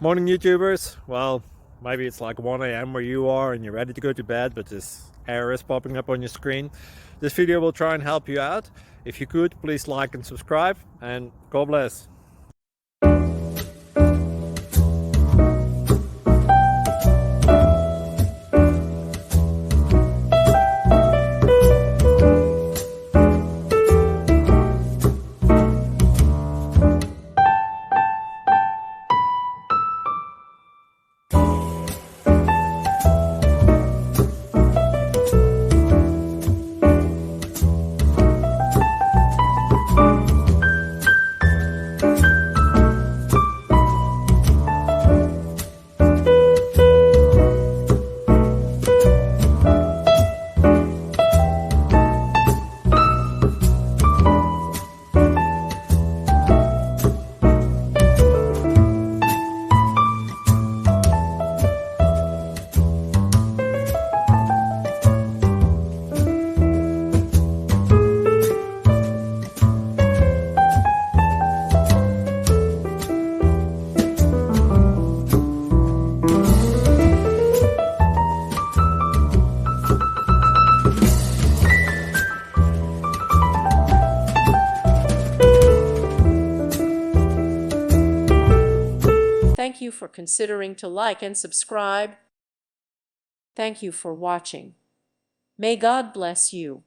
Morning, YouTubers. Well, maybe it's like 1 a.m. where you are and you're ready to go to bed, but this error is popping up on your screen. This video will try and help you out. If you could, please like and subscribe, and God bless. Thank you for considering to like and subscribe. Thank you for watching. May God bless you.